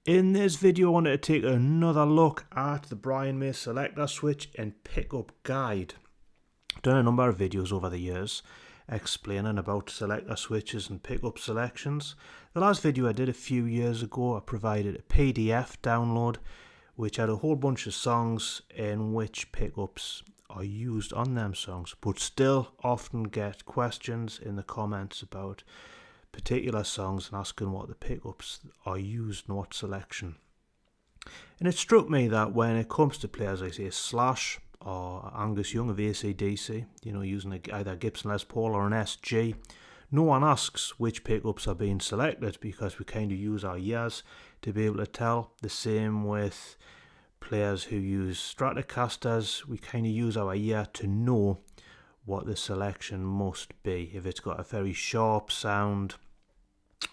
In this video I wanted to take another look at the Brian May Selector switch and pickup guide. I've done a number of videos over the years explaining about selector switches and pickup selections. The last video I did a few years ago, I provided a PDF download which had a whole bunch of songs in which pickups are used on them songs, but still often get questions in the comments about particular songs and asking what the pickups are used and what selection. And it struck me that when it comes to players like say Slash or Angus Young of AC/DC, using either a Gibson Les Paul or an SG, no one asks which pickups are being selected because we kind of use our ears to be able to tell. The same with players who use Stratocasters, we kind of use our ear to know what the selection must be. If it's got a very sharp sound,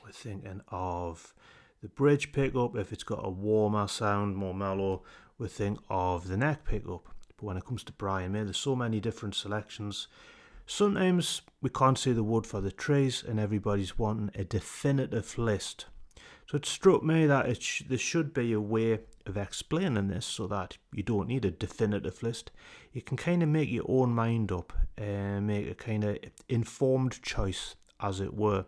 we're thinking of the bridge pickup. If it's got a warmer sound, more mellow, we're thinking of the neck pickup. But when it comes to Brian May, there's so many different selections. Sometimes we can't see the wood for the trees and everybody's wanting a definitive list. So it struck me that there should be a way of explaining this so that you don't need a definitive list. You can kind of make your own mind up and make a kind of informed choice, as it were.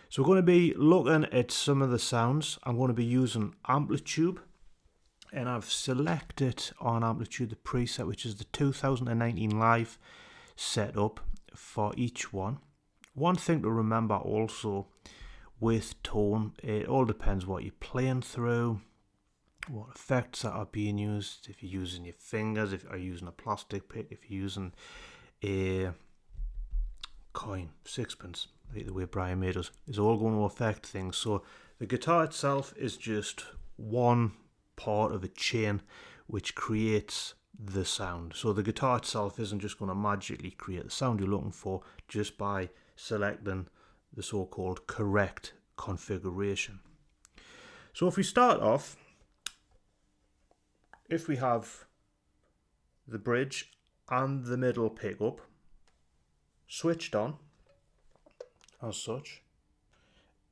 So we're going to be looking at some of the sounds. I'm going to be using Amplitude, and I've selected on Amplitude the preset, which is the 2019 live setup for each one. One thing to remember also with tone, it all depends what you're playing through, what effects that are being used. If you're using your fingers, if you're using a plastic pick, if you're using a coin, sixpence, like the way Brian May does, is all going to affect things. So the guitar itself is just one part of a chain which creates the sound. So the guitar itself isn't just going to magically create the sound you're looking for just by selecting the so-called correct configuration. So if we start off, if we have the bridge and the middle pickup switched on as such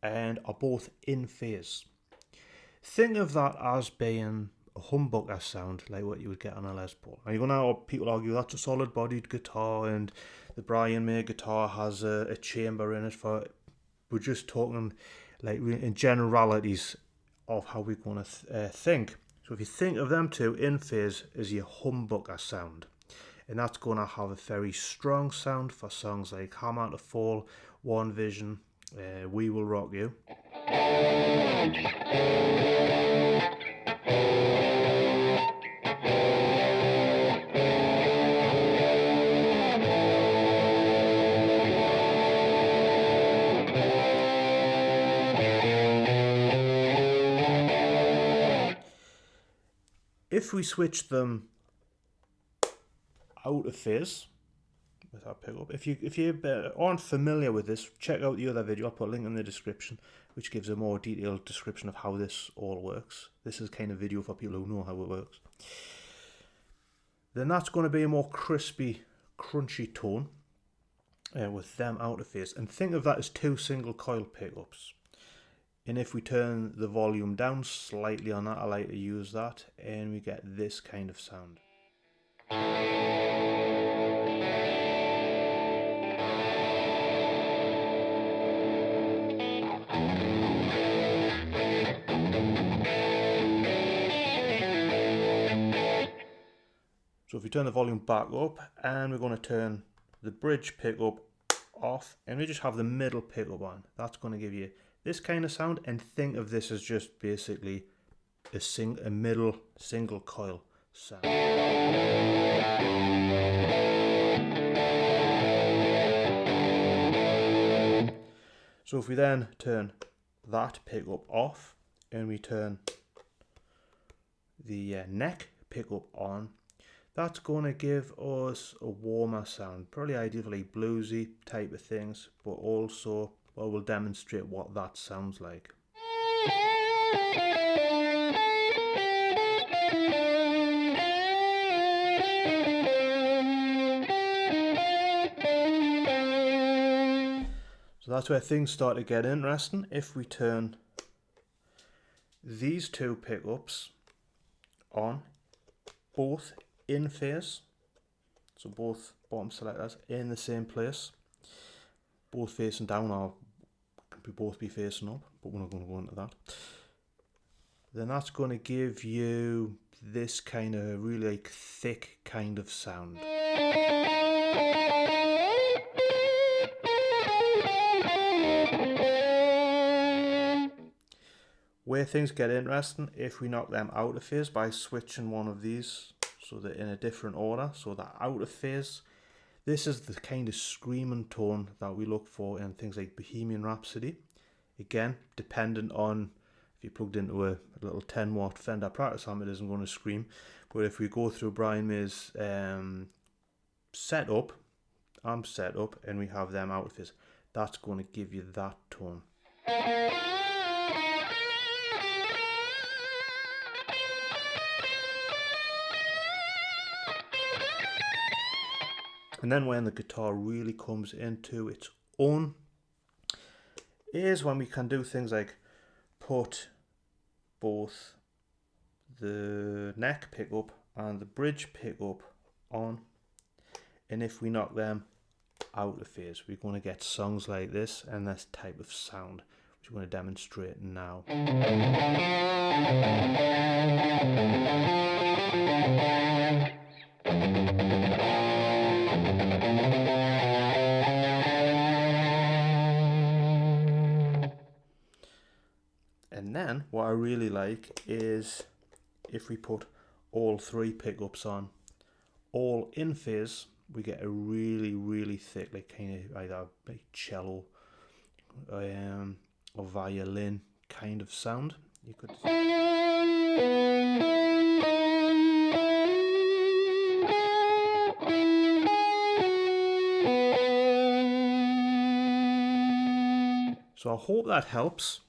and are both in phase, think of that as being a humbucker sound like what you would get on a Les Paul. Now you're going to people argue that's a solid bodied guitar and the Brian May guitar has a chamber in it. We're just talking like in generalities of how we're going to think. So if you think of them two in phase as your humbucker sound, and that's going to have a very strong sound for songs like Hammer to Fall, One Vision, We Will Rock You. If we switch them out of phase with our pickup, if you aren't familiar with this, check out the other video. I'll put a link in the description which gives a more detailed description of how this all works. This is kind of video for people who know how it works. Then that's going to be a more crispy, crunchy tone with them out of phase. And think of that as two single coil pickups. And if we turn the volume down slightly on that, I like to use that, and we get this kind of sound. So if we turn the volume back up, and we're going to turn the bridge pickup off, and we just have the middle pickup on, that's going to give you this kind of sound. And think of this as just basically a middle single coil sound. So if we then turn that pickup off and we turn the neck pickup on, that's going to give us a warmer sound, probably ideally bluesy type of things, but also we'll demonstrate what that sounds like. So that's where things start to get interesting. If we turn these two pickups on, both in phase, so both bottom selectors in the same place, both facing down, or could both be facing up, but we're not going to go into that. Then that's going to give you this kind of really like thick kind of sound. Where things get interesting, if we knock them out of phase by switching one of these so they're in a different order, so they're out of phase, this is the kind of screaming tone that we look for in things like Bohemian Rhapsody. Again, dependent on if you plugged into a little 10 watt Fender practice amp, it isn't going to scream. But if we go through Brian May's amp setup, and we have them out of phase, that's going to give you that tone. And then when the guitar really comes into its own is when we can do things like put both the neck pickup and the bridge pickup on, and if we knock them out of phase, we're going to get songs like this and this type of sound, which we're going to demonstrate now. And then what I really like is if we put all three pickups on, all in phase, we get a really thick, like kind of either like cello or violin kind of sound. You could. So I hope that helps,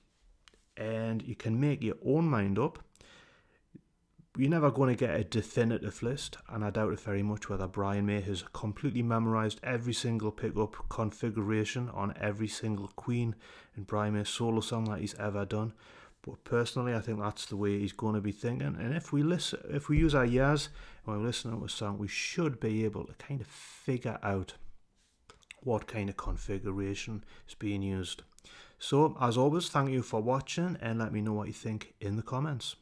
and you can make your own mind up. You're never going to get a definitive list, and I doubt it very much whether Brian May has completely memorised every single pickup configuration on every single Queen and Brian May solo song that he's ever done. But personally, I think that's the way he's going to be thinking. And if we use our ears and we're listening to a song, we should be able to kind of figure out what kind of configuration is being used. So, as always, thank you for watching, and let me know what you think in the comments.